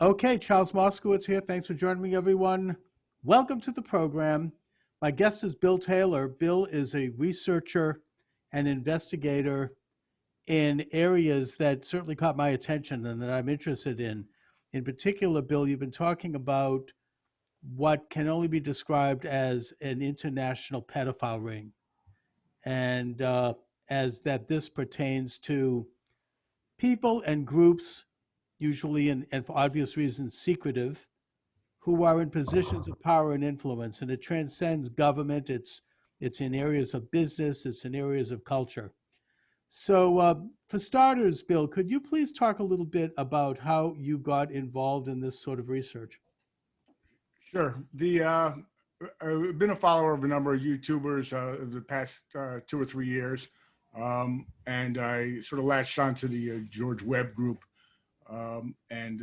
Okay, Charles Moscowitz here. Thanks for joining me, everyone. Welcome to the program. My guest is Bill Taylor. Bill is a researcher and investigator in areas that certainly caught my attention and that I'm interested in. In particular, Bill, you've been talking about what can only be described as an international pedophile ring, and as that this pertains to people and groups, usually and for obvious reasons secretive, who are in positions of power and influence, and it transcends government. It's in areas of business. It's in areas of culture. So, for starters, Bill, could you please talk a little bit about how you got involved in this sort of research? Sure. I've been a follower of a number of YouTubers the past 2 or 3 years, and I sort of latched onto the George Webb group, and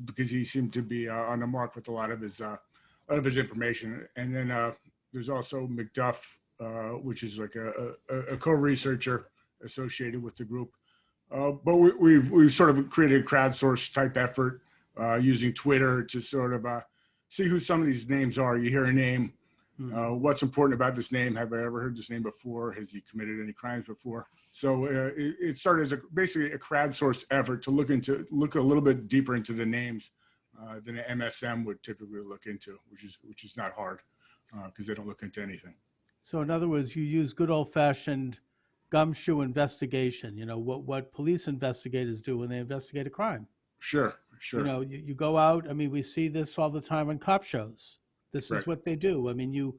because he seemed to be on the mark with a lot of his information. And then there's also McDuff, which is like a co-researcher associated with the group. But we've sort of created a crowdsourced type effort using Twitter to sort of see who some of these names are. You hear a name. What's important about this name? Have I ever heard this name before? Has he committed any crimes before? So it started as basically a crowdsourced effort to look a little bit deeper into the names than an MSM would typically look into, which is not hard because they don't look into anything. So, in other words, you use good old-fashioned gumshoe investigation. You know what police investigators do when they investigate a crime. Sure. You know, you go out. I mean, we see this all the time on cop shows. This Right. is what they do. I mean, you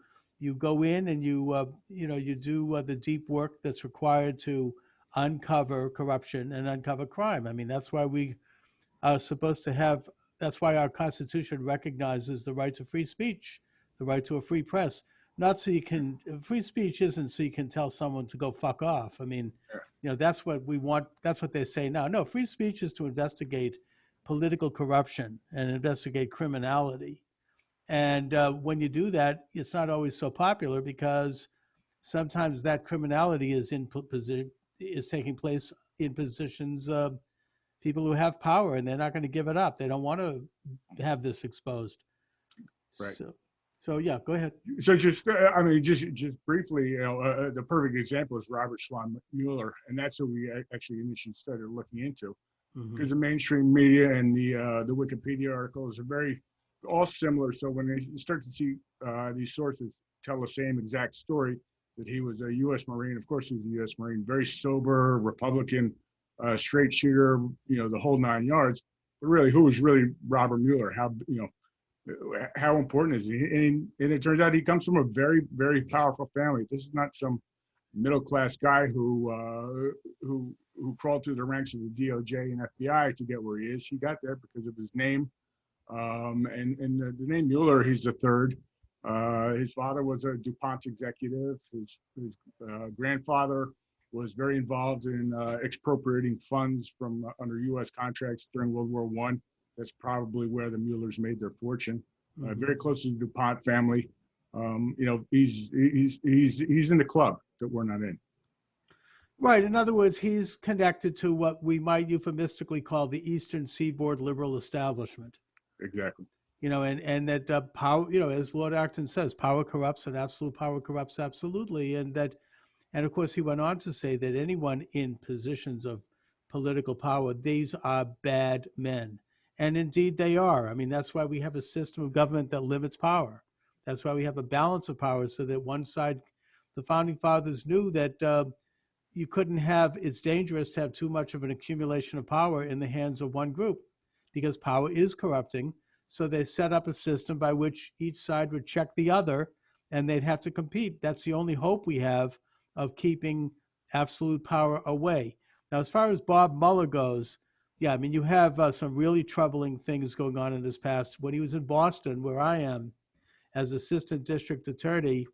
go in and you do the deep work that's required to uncover corruption and uncover crime. I mean, that's why we are supposed to have. That's why our Constitution recognizes the right to free speech, the right to a free press. Not so you can. Free speech isn't so you can tell someone to go fuck off. I mean, that's what we want. That's what they say now. No, free speech is to investigate political corruption and investigate criminality. And when you do that, it's not always so popular because sometimes that criminality is taking place in positions of people who have power, and they're not going to give it up. They don't want to have this exposed. Right. So yeah, go ahead. So just briefly, the perfect example is Robert Schwan Mueller, and that's who we actually initially started looking into, because the mainstream media and the Wikipedia articles are all similar. So when you start to see these sources tell the same exact story, that he was a U.S. Marine, of course he was a U.S. Marine, very sober, Republican, straight shooter, the whole 9 yards. But really, who was really Robert Mueller? How important is he? And it turns out he comes from a very, very powerful family. This is not some middle-class guy who crawled through the ranks of the DOJ and FBI to get where he is. He got there because of his name. And the name Mueller, he's the third. His father was a DuPont executive. His grandfather was very involved in expropriating funds from under U.S. contracts during World War I. That's probably where the Muellers made their fortune. Very close to the DuPont family. He's in the club that we're not in. Right. In other words, he's connected to what we might euphemistically call the Eastern Seaboard liberal establishment. Exactly. And that power, as Lord Acton says, power corrupts and absolute power corrupts absolutely. And of course, he went on to say that anyone in positions of political power, these are bad men. And indeed they are. I mean, that's why we have a system of government that limits power. That's why we have a balance of power, so that one side, the founding fathers knew that you couldn't have, it's dangerous to have too much of an accumulation of power in the hands of one group, because power is corrupting. So they set up a system by which each side would check the other, and they'd have to compete. That's the only hope we have of keeping absolute power away. Now, as far as Bob Mueller goes, yeah, I mean, you have some really troubling things going on in his past. When he was in Boston, where I am, as assistant district attorney,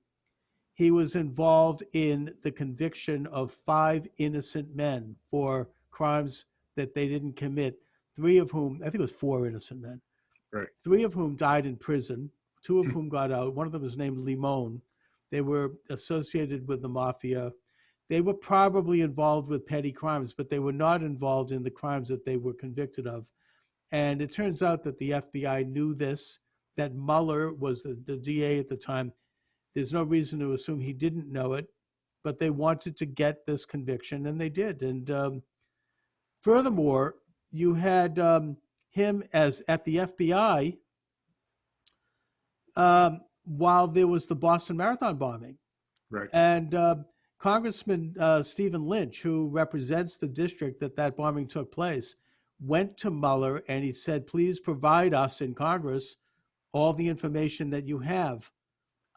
he was involved in the conviction of 5 innocent men for crimes that they didn't commit, 3 of whom, I think it was 4 innocent men, Right. 3 of whom died in prison, 2 of whom got out. One of them was named Limon. They were associated with the mafia. They were probably involved with petty crimes, but they were not involved in the crimes that they were convicted of. And it turns out that the FBI knew this, that Mueller was the DA at the time. There's no reason to assume he didn't know it, but they wanted to get this conviction, and they did. And furthermore, you had him as at the FBI while there was the Boston Marathon bombing. Right. And Congressman Stephen Lynch, who represents the district that bombing took place, went to Mueller and he said, please provide us in Congress all the information that you have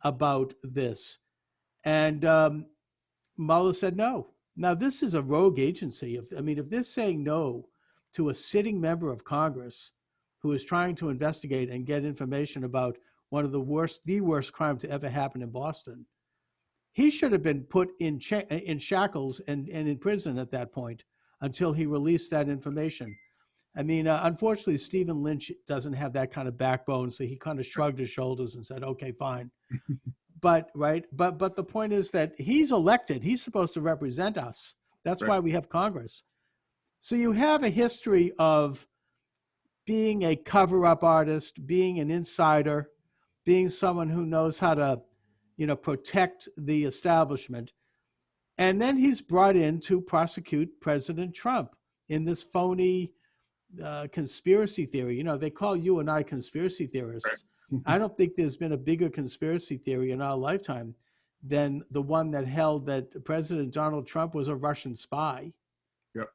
about this. And Mueller said no. Now, this is a rogue agency. If they're saying no to a sitting member of Congress who is trying to investigate and get information about one of the worst crime to ever happen in Boston, he should have been put in shackles and in prison at that point until he released that information. Unfortunately, Stephen Lynch doesn't have that kind of backbone, so he kind of shrugged his shoulders and said, okay, fine. But the point is that he's elected. He's supposed to represent us. That's right. Why we have Congress. So you have a history of being a cover-up artist, being an insider, being someone who knows how to, protect the establishment. And then he's brought in to prosecute President Trump in this phony conspiracy theory. They call you and I conspiracy theorists. Right. I don't think there's been a bigger conspiracy theory in our lifetime than the one that held that President Donald Trump was a Russian spy. Yep.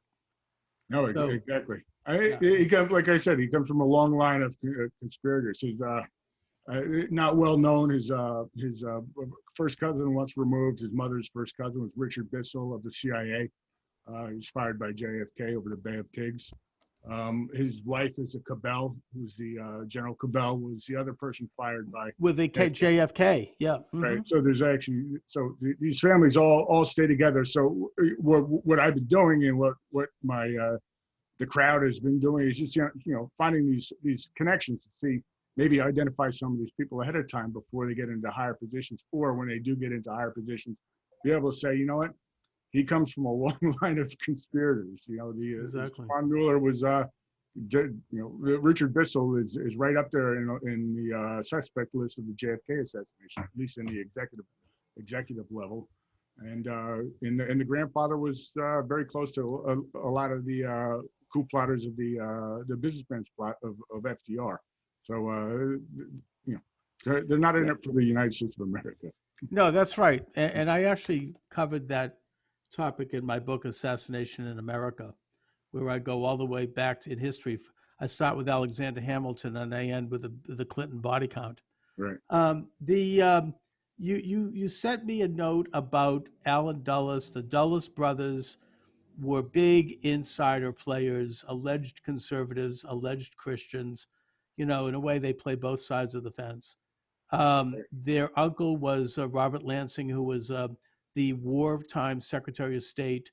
No, exactly. He comes, like I said, he comes from a long line of conspirators. He's not well known. His first cousin, once removed, his mother's first cousin was Richard Bissell of the CIA. He was fired by JFK over the Bay of Pigs. His wife is a Cabell, who's the General Cabell, was the other person fired by with the JFK. Yeah, right. So there's actually these families all stay together. So what I've been doing and what my the crowd has been doing is just finding these connections to see, maybe identify some of these people ahead of time before they get into higher positions, or when they do get into higher positions, be able to say, you know what, he comes from a long line of conspirators. Exactly. Von Mueller was, Richard Bissell is right up there in the suspect list of the JFK assassination, at least in the executive level. And the grandfather was very close to a lot of the coup plotters of the businessman's plot of FDR. So, they're not in it for the United States of America. No, that's right. And I actually covered that topic in my book, Assassination in America, where I go all the way back in history. I start with Alexander Hamilton and I end with the Clinton body count. Right. You sent me a note about Allen Dulles. The Dulles brothers were big insider players, alleged conservatives, alleged Christians. In a way, they play both sides of the fence. Their uncle was Robert Lansing, who was the wartime Secretary of State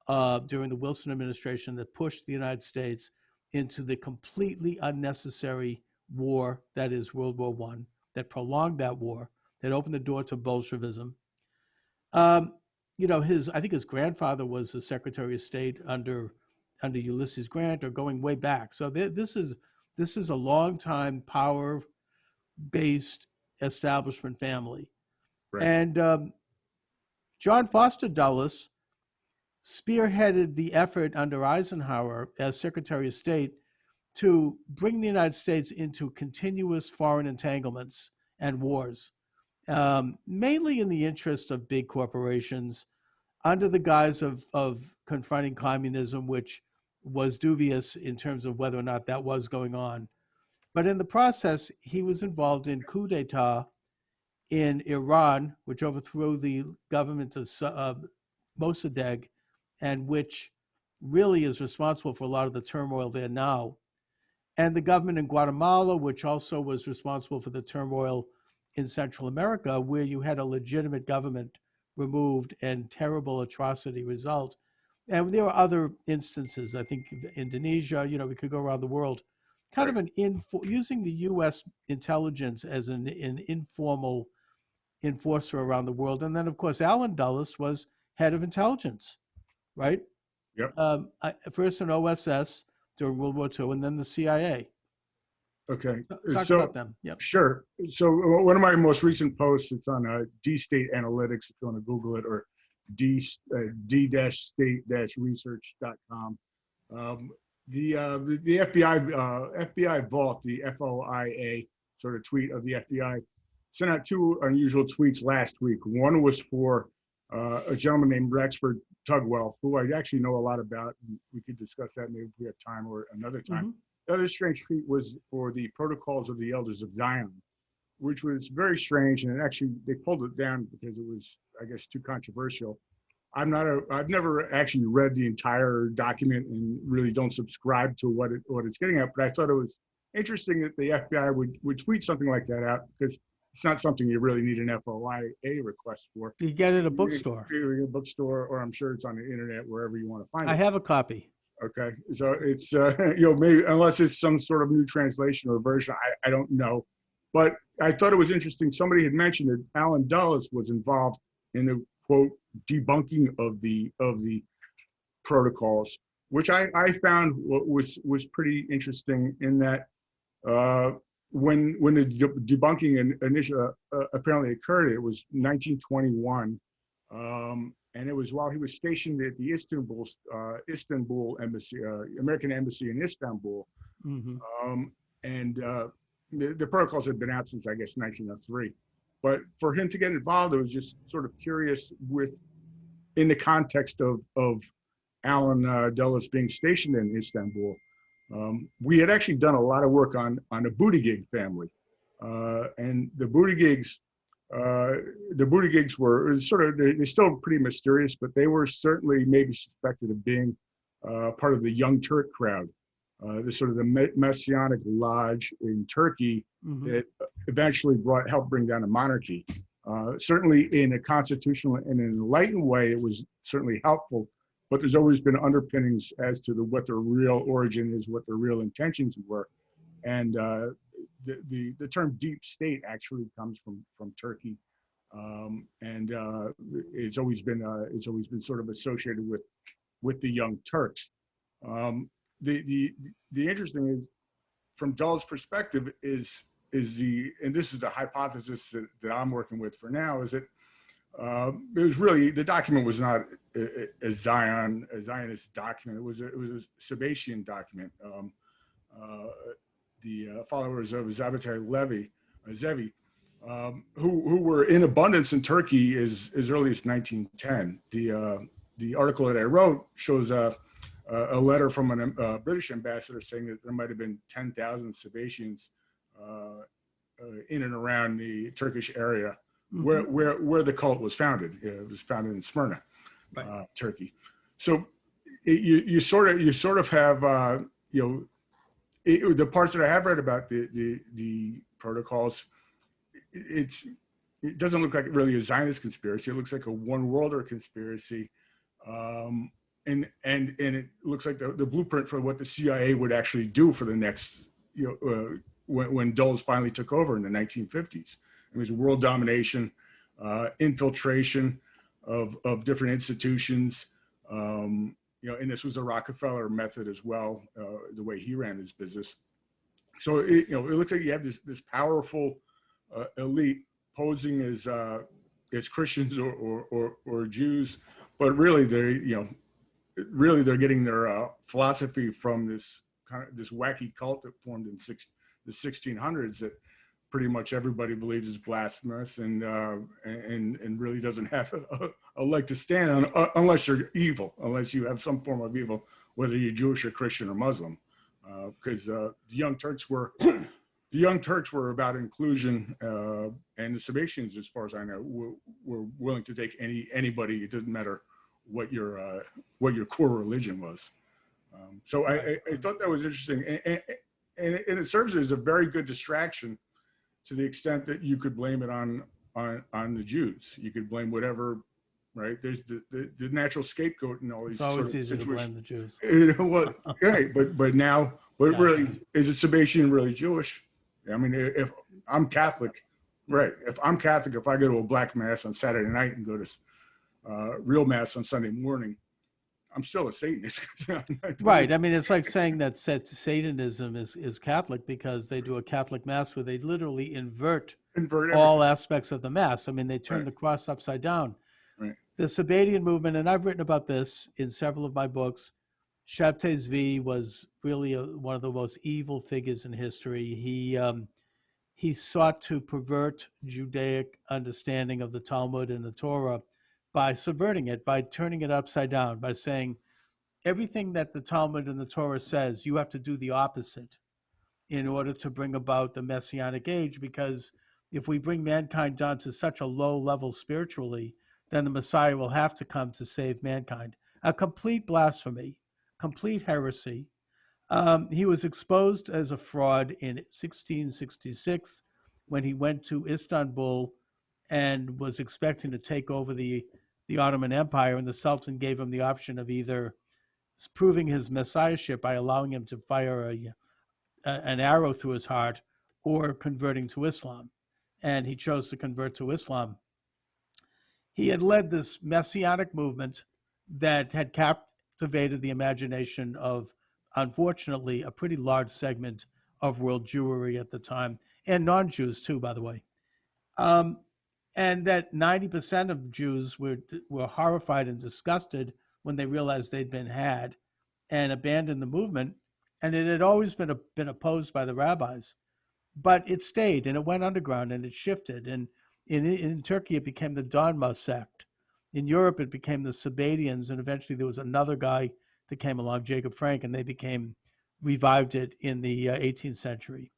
during the Wilson administration that pushed the United States into the completely unnecessary war that is World War I, that prolonged that war, that opened the door to Bolshevism. I think his grandfather was the Secretary of State under Ulysses Grant, or going way back. So this is a long-time power-based establishment family. Right. And John Foster Dulles spearheaded the effort under Eisenhower as Secretary of State to bring the United States into continuous foreign entanglements and wars, mainly in the interest of big corporations, under the guise of confronting communism, which was dubious in terms of whether or not that was going on. But in the process, he was involved in coup d'etat in Iran, which overthrew the government of Mossadegh, and which really is responsible for a lot of the turmoil there now. And the government in Guatemala, which also was responsible for the turmoil in Central America, where you had a legitimate government removed and terrible atrocity result. And there were other instances, I think Indonesia, we could go around the world, kind of using the U.S. intelligence as an informal enforcer around the world. And then, of course, Allen Dulles was head of intelligence, right? Yep. First in OSS, during World War II, and then the CIA. Okay. Talk about them. Yep. Sure. So one of my most recent posts, it's on D-State Analytics, if you want to Google it, or d-state-research.com. The FBI Vault, the FOIA sort of tweet of the FBI, sent out two unusual tweets last week. One was for a gentleman named Rexford Tugwell, who I actually know a lot about. We could discuss that maybe if we have time or another time. Mm-hmm. The other strange tweet was for the Protocols of the Elders of Zion, which was very strange, and actually they pulled it down because it was, I guess, too controversial. I've never actually read the entire document and really don't subscribe to what it's getting at, but I thought it was interesting that the FBI would tweet something like that out, because it's not something you really need an FOIA request for. You get it at a bookstore. A bookstore, or I'm sure it's on the internet, wherever you want to find it. I have a copy. Okay, so it's maybe, unless it's some sort of new translation or version, I don't know. But I thought it was interesting. Somebody had mentioned that Alan Dulles was involved in the quote debunking of the protocols, which I found was pretty interesting, in that when the debunking initially apparently occurred, it was 1921. And it was while he was stationed at the Istanbul embassy, American embassy in Istanbul. Mm-hmm. The protocols had been out since, I guess, 1903. But for him to get involved, it was just sort of curious in the context of Alan Dulles being stationed in Istanbul. We had actually done a lot of work on the Buttigieg family. And the Buttigiegs were they're still pretty mysterious, but they were certainly maybe suspected of being part of the Young Turk crowd, the Messianic lodge in Turkey, mm-hmm. that eventually helped bring down a monarchy. Certainly in a constitutional and an enlightened way, it was certainly helpful, but there's always been underpinnings as to what their real origin is, what their real intentions were. And the term deep state actually comes from Turkey, and it's always been sort of associated with the Young Turks. The interesting is, from Dulles' perspective, is and this is a hypothesis that I'm working with for now, is that it was really, the document was not a Zionist document. It was a Sabbatian document. The followers of Zabbatai Zevi, who were in abundance in Turkey as early as 1910. The article that I wrote shows a letter from a British ambassador saying that there might have been 10,000 Sabbatians in and around the Turkish area, mm-hmm. where the cult was founded. It was founded in Smyrna, right. Turkey. So you sort of have the parts that I have read about the protocols, it doesn't look like really a Zionist conspiracy. It looks like a one-worlder conspiracy, and it looks like the blueprint for what the CIA would actually do for the next, when Dulles finally took over in the 1950s. It was world domination, infiltration of different institutions. And this was a Rockefeller method as well, the way he ran his business. So it looks like you have this powerful elite posing as Christians or Jews, but really they're getting their philosophy from this wacky cult that formed in the 1600s that pretty much everybody believes is blasphemous and really doesn't have a leg to stand on, unless you're evil, unless you have some form of evil, whether you're Jewish or Christian or Muslim, because the Young Turks were about inclusion, and the Sabbatians, as far as I know, were willing to take anybody. It didn't matter what your core religion was. So I thought that was interesting, and it serves as a very good distraction, to the extent that you could blame it on the Jews. You could blame whatever, right? There's the natural scapegoat in all these. It's always easy situations. To blame the Jews. Right, but really, is it Sabbatian really Jewish? I mean, if I'm Catholic, right? If I'm Catholic, if I go to a black mass on Saturday night and go to real mass on Sunday morning, I'm still a Satanist. Right. I mean, it's like saying that Satanism is Catholic because they do a Catholic mass where they literally invert all everything. aspects of the mass. I mean, they turn Right. the cross upside down. Right. The Sabbatean movement, and I've written about this in several of my books. Shabtai Zvi was really one of the most evil figures in history. He sought to pervert Judaic understanding of the Talmud and the Torah by subverting it, by turning it upside down, by saying everything that the Talmud and the Torah says, you have to do the opposite in order to bring about the Messianic age, because if we bring mankind down to such a low level spiritually, then the Messiah will have to come to save mankind. A complete blasphemy, complete heresy. He was exposed as a fraud in 1666 when he went to Istanbul and was expecting to take over the Ottoman Empire, and the Sultan gave him the option of either proving his messiahship by allowing him to fire an arrow through his heart or converting to Islam. And he chose to convert to Islam. He had led this messianic movement that had captivated the imagination of, unfortunately, a pretty large segment of world Jewry at the time, and non-Jews too, by the way. And that 90% of Jews were horrified and disgusted when they realized they'd been had and abandoned the movement. And it had always been opposed by the rabbis. But it stayed, and it went underground, and it shifted. And in Turkey, it became the Dogma sect. In Europe, it became the Sabbatians, and eventually there was another guy that came along, Jacob Frank, and they revived it in the 18th century.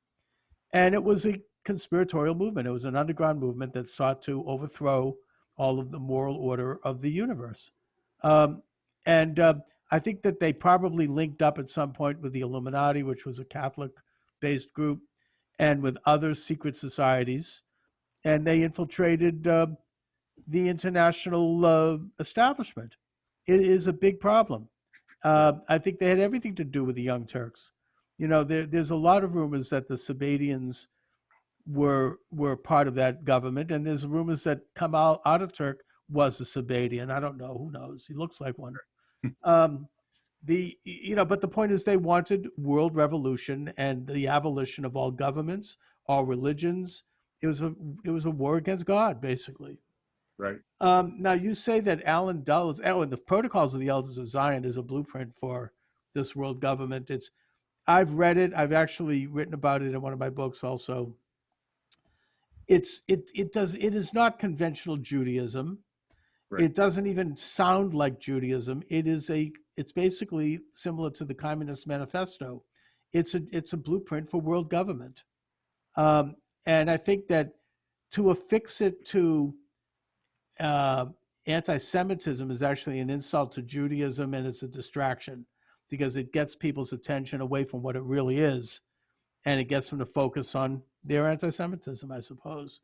And it was a conspiratorial movement. It was an underground movement that sought to overthrow all of the moral order of the universe. I think that they probably linked up at some point with the Illuminati, which was a Catholic-based group, and with other secret societies. And they infiltrated the international establishment. It is a big problem. I think they had everything to do with the Young Turks. You know, there's a lot of rumors that the Sabbatians were part of that government, and there's rumors that Kemal Ataturk was a Sabbatian. I don't know. Who knows? He looks like one. But the point is, they wanted world revolution and the abolition of all governments, all religions. It was a war against God, basically. Right. Now, you say that Alan Dulles, and the Protocols of the Elders of Zion is a blueprint for this world government. I've read it. I've actually written about it in one of my books also. It is not conventional Judaism. Right. It doesn't even sound like Judaism. It's basically similar to the Communist Manifesto. It's a blueprint for world government. And I think that to affix it to anti-Semitism is actually an insult to Judaism, and it's a distraction because it gets people's attention away from what it really is, and it gets them to focus on their anti-Semitism, I suppose.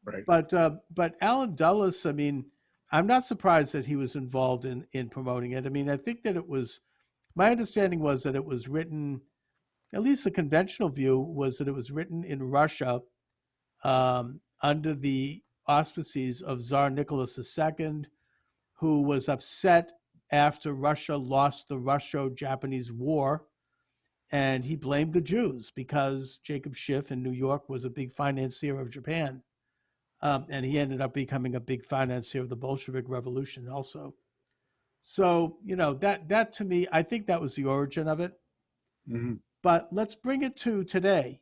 Right. But Alan Dulles, I mean, I'm not surprised that he was involved in promoting it. I mean, I think that my understanding was that it was written, at least the conventional view was that it was written in Russia under the auspices of Tsar Nicholas II, who was upset after Russia lost the Russo-Japanese War, and he blamed the Jews because Jacob Schiff in New York was a big financier of Japan, and he ended up becoming a big financier of the Bolshevik Revolution also. So, that to me, I think that was the origin of it. Mm-hmm. But let's bring it to today.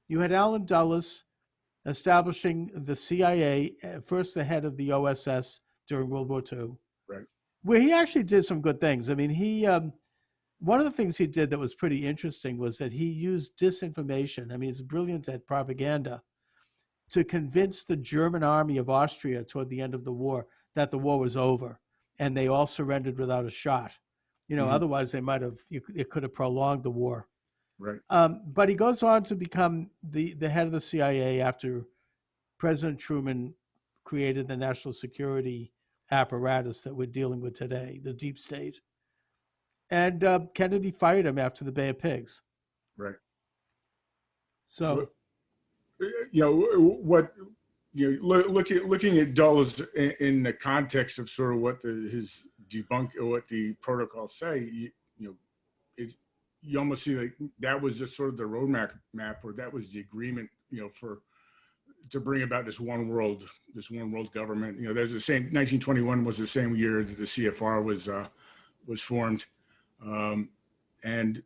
You had Alan Dulles establishing the CIA, first the head of the OSS during World War II, right, where he actually did some good things. I mean, one of the things he did that was pretty interesting was that he used disinformation. I mean, he's brilliant at propaganda to convince the German army of Austria toward the end of the war that the war was over and they all surrendered without a shot. Mm-hmm. Otherwise it could have prolonged the war. Right. But he goes on to become the head of the CIA after President Truman created the national security apparatus that we're dealing with today, the deep state. And Kennedy fired him after the Bay of Pigs. Right. So, looking at Dulles in the context of sort of what his debunk what the protocols say, you almost see like that was just sort of the roadmap or that was the agreement, to bring about this one world government. There's the same 1921 was the same year that the CFR was formed, and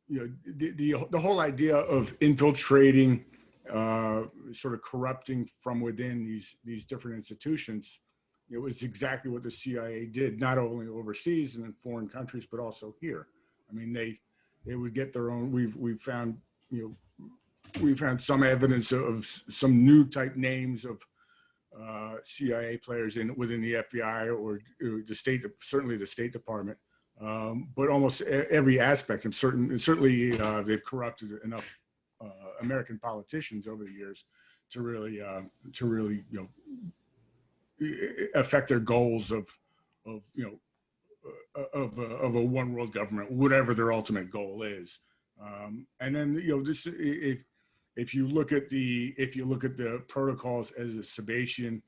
the whole idea of infiltrating, sort of corrupting from within these different institutions, it was exactly what the CIA did, not only overseas and in foreign countries, but also here. I mean, they would get their own. We've found some evidence of some new type names of CIA players within the FBI or the state, certainly the State Department, but almost every aspect. And certainly they've corrupted enough American politicians over the years to really affect their goals of a one world government, whatever their ultimate goal is. And then this if you look at the protocols as a Sebastian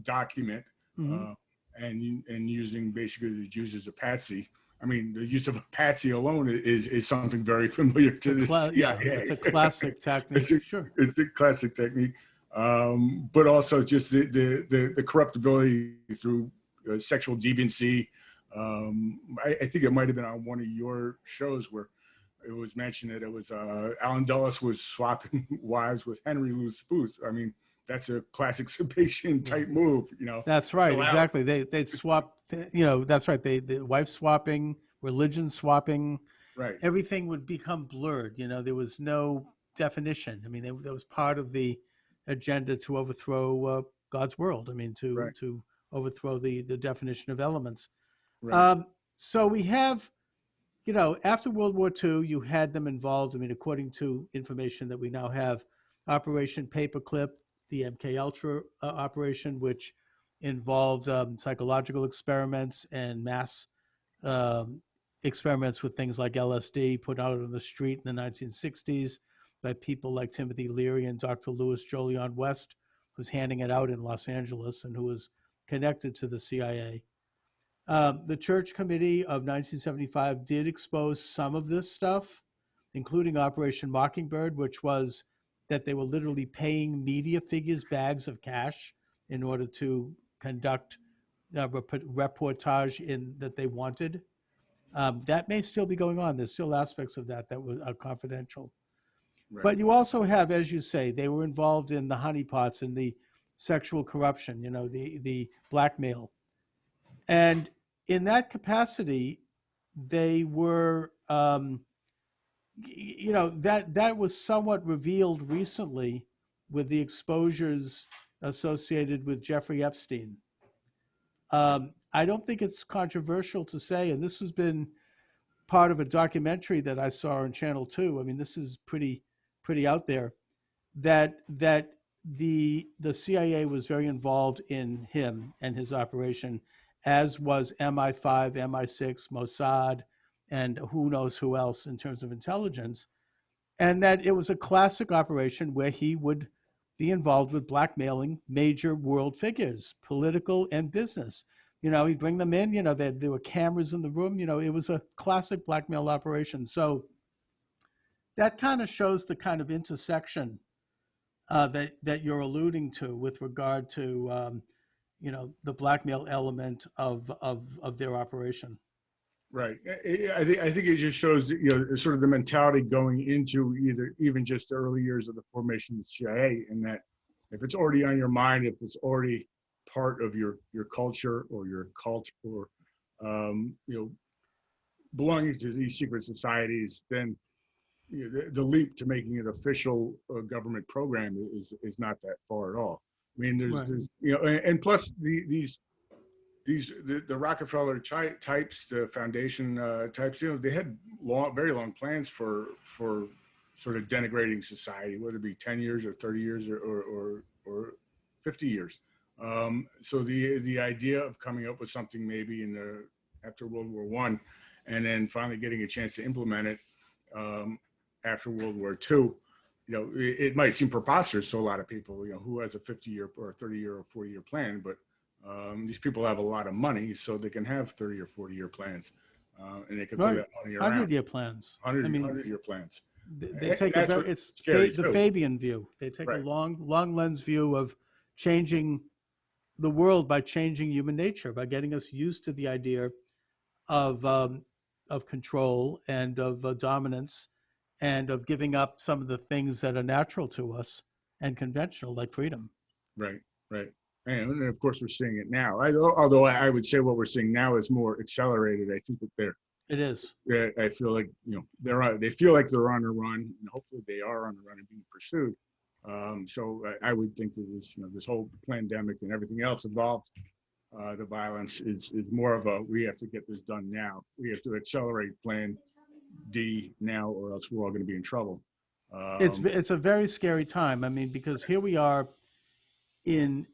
document, and using basically the Jews as a patsy. I mean, the use of a patsy alone is something very familiar to the CIA. Yeah, it's a classic technique. Sure, it's a classic technique, but also just the corruptibility through sexual deviancy. I think it might have been on one of your shows where it was mentioned that it was Alan Dulles was swapping wives with Henry Louis Booth. I mean, that's a classic Sebastian type move, That's right, exactly. They'd swap, that's right. The wife swapping, religion swapping, right. Everything would become blurred. There was no definition. I mean, that was part of the agenda to overthrow God's world. I mean, to overthrow the definition of elements. Right. So we have, after World War II, you had them involved. I mean, according to information that we now have, Operation Paperclip, the MK Ultra operation, which involved psychological experiments and mass experiments with things like LSD put out on the street in the 1960s by people like Timothy Leary and Dr. Louis Jolion West, who's handing it out in Los Angeles and who was connected to the CIA. The Church Committee of 1975 did expose some of this stuff, including Operation Mockingbird, which was that they were literally paying media figures bags of cash in order to conduct reportage that they wanted. That may still be going on. There's still aspects of that are confidential. Right. But you also have, as you say, they were involved in the honeypots and the sexual corruption, the blackmail. And in that capacity, they were, that was somewhat revealed recently with the exposures associated with Jeffrey Epstein. I don't think it's controversial to say, and this has been part of a documentary that I saw on Channel 2. I mean, this is pretty out there, that the CIA was very involved in him and his operation, as was MI5, MI6, Mossad, and who knows who else in terms of intelligence, and that it was a classic operation where he would be involved with blackmailing major world figures, political and business. He'd bring them in, there were cameras in the room, it was a classic blackmail operation. So that kind of shows the kind of intersection that you're alluding to with regard to, the blackmail element of their operation. Right. I think it just shows, sort of the mentality going into even just the early years of the formation of the CIA, and that if it's already on your mind, if it's already part of your culture or your cult, or belonging to these secret societies, then the leap to making it official government program is not that far at all. I mean, there's and plus the Rockefeller types, the foundation types, they had very long plans for sort of denigrating society, whether it be 10 years or 30 years or 50 years. So the idea of coming up with something maybe after World War I, and then finally getting a chance to implement it after World War II, it might seem preposterous to a lot of people, who has a 50-year or 30-year or 40-year plan, but These people have a lot of money, so they can have 30 or 40-year plans, and they can throw Right. that money around. 100-year plans. 100-year plans. They And take that's what's it's scary the too. Fabian view. They take a Right. long lens view of changing the world by changing human nature, by getting us used to the idea of control and of dominance, and of giving up some of the things that are natural to us and conventional, like freedom. Right, right. And of course, we're seeing it now. Although I would say what we're seeing now is more accelerated. I think that It is. I feel like they feel like they're on a run, and hopefully they are on the run and being pursued. So I would think that this whole pandemic and everything else involved, the violence is more of a, we have to get this done now. We have to accelerate Plan D now, or else we're all going to be in trouble. It's a very scary time. I mean, because here we are in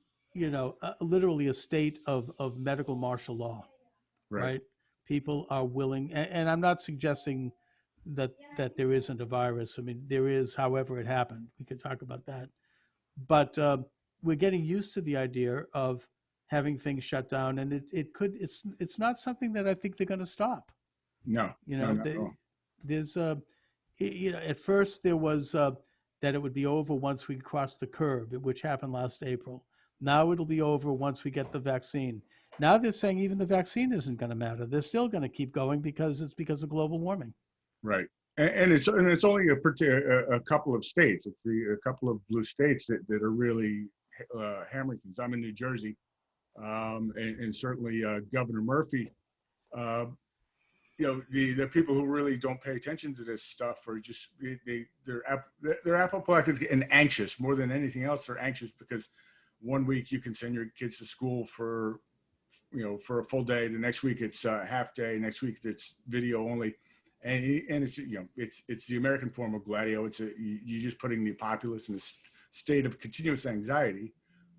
literally a state of medical martial law, right? People are willing, and I'm not suggesting that there isn't a virus. I mean, there is, however it happened. We could talk about that, but we're getting used to the idea of having things shut down, and it's not something that I think they're going to stop. No, There's at first there was that it would be over once we crossed the curve, which happened last April. Now it'll be over once we get the vaccine. Now they're saying even the vaccine isn't going to matter. They're still going to keep going because of global warming. Right. And it's only a couple of states. It's a couple of blue states that are really hammering things. I'm in New Jersey, and certainly Governor Murphy. The people who really don't pay attention to this stuff are just they're apoplectic and anxious more than anything else. They're anxious because one week you can send your kids to school for a full day. The next week it's half day. Next week it's video only. And it's it's the American form of gladio. You're just putting the populace in a state of continuous anxiety.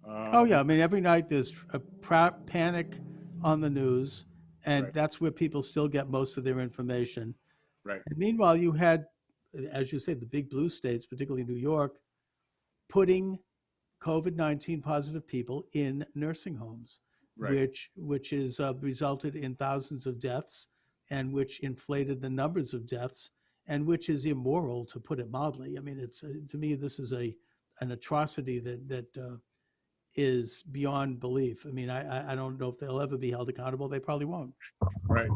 Oh yeah, I mean every night there's a panic on the news, and that's where people still get most of their information. Right. And meanwhile, you had, as you say, the big blue states, particularly New York, putting COVID-19 positive people in nursing homes, which is resulted in thousands of deaths, and which inflated the numbers of deaths, and which is immoral, to put it mildly. I mean, it's to me this is an atrocity that is beyond belief. I mean, I don't know if they'll ever be held accountable. They probably won't. Right,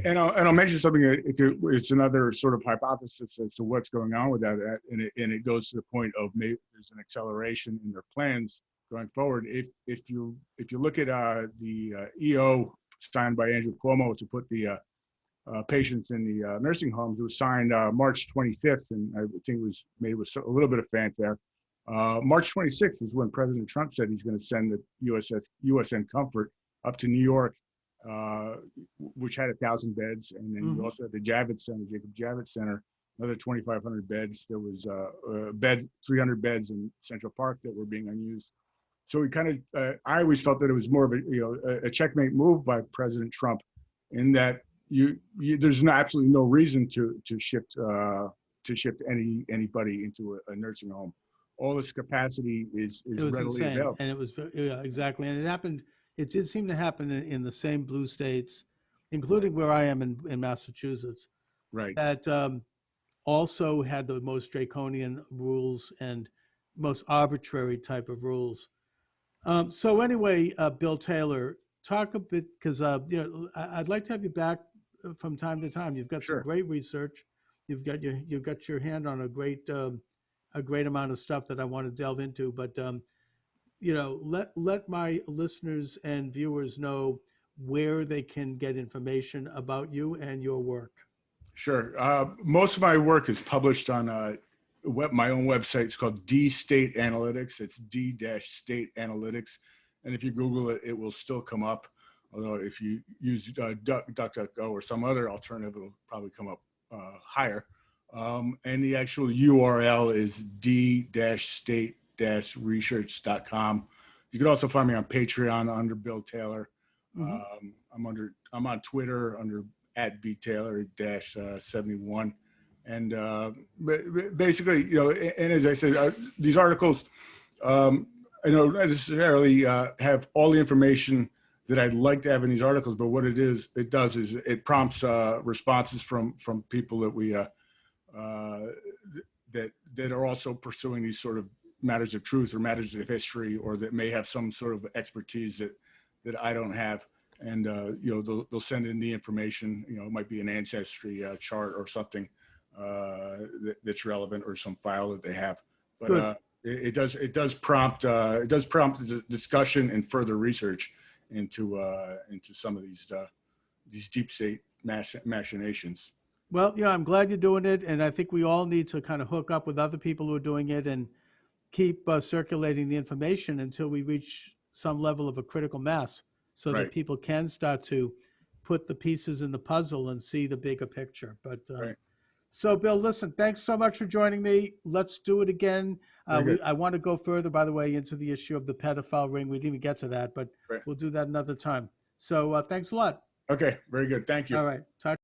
and I'll mention something. It's another sort of hypothesis as to what's going on with that, and it goes to the point of maybe there's an acceleration in their plans going forward. If you look at the EO signed by Andrew Cuomo to put the patients in the nursing homes, it was signed March 25th, and I think it was made with a little bit of fanfare. March 26th is when President Trump said he's going to send the USN Comfort up to New York, which had 1,000 beds, and then you also had the Javits Center, Jacob Javits Center, another 2,500 beds. There was 300 beds in Central Park that were being unused. So we kind of, I always felt that it was more of a checkmate move by President Trump, in that there's absolutely no reason to shift anybody into a nursing home. All this capacity is readily available. And it was exactly, and it happened. It did seem to happen in the same blue states, including where I am in Massachusetts. Right. That also had the most draconian rules and most arbitrary type of rules. So anyway, Bill Taylor, talk a bit, because I'd like to have you back from time to time. You've got some great research. You've got your hand on a great amount of stuff that I want to delve into. But let my listeners and viewers know where they can get information about you and your work. Sure. Most of my work is published on my own website. It's called D State Analytics. It's D-State Analytics. And if you Google it, it will still come up. Although if you use DuckDuckGo or some other alternative, it'll probably come up higher. And the actual URL is d-state-research.com. You can also find me on Patreon under Bill Taylor. I'm on Twitter under @btaylor-71. And basically, and as I said, these articles, I don't necessarily have all the information that I'd like to have in these articles, but what it does is it prompts responses from people that we that are also pursuing these sort of matters of truth or matters of history, or that may have some sort of expertise that I don't have. And they'll send in the information. It might be an ancestry chart or something that's relevant, or some file that they have. But it does prompt discussion and further research into some of these deep state machinations. Well, I'm glad you're doing it, and I think we all need to kind of hook up with other people who are doing it and keep circulating the information until we reach some level of a critical mass, so that people can start to put the pieces in the puzzle and see the bigger picture. But so, Bill, listen, thanks so much for joining me. Let's do it again. I want to go further, by the way, into the issue of the pedophile ring. We didn't even get to that, but we'll do that another time. So thanks a lot. Okay, very good. Thank you. All right. Talk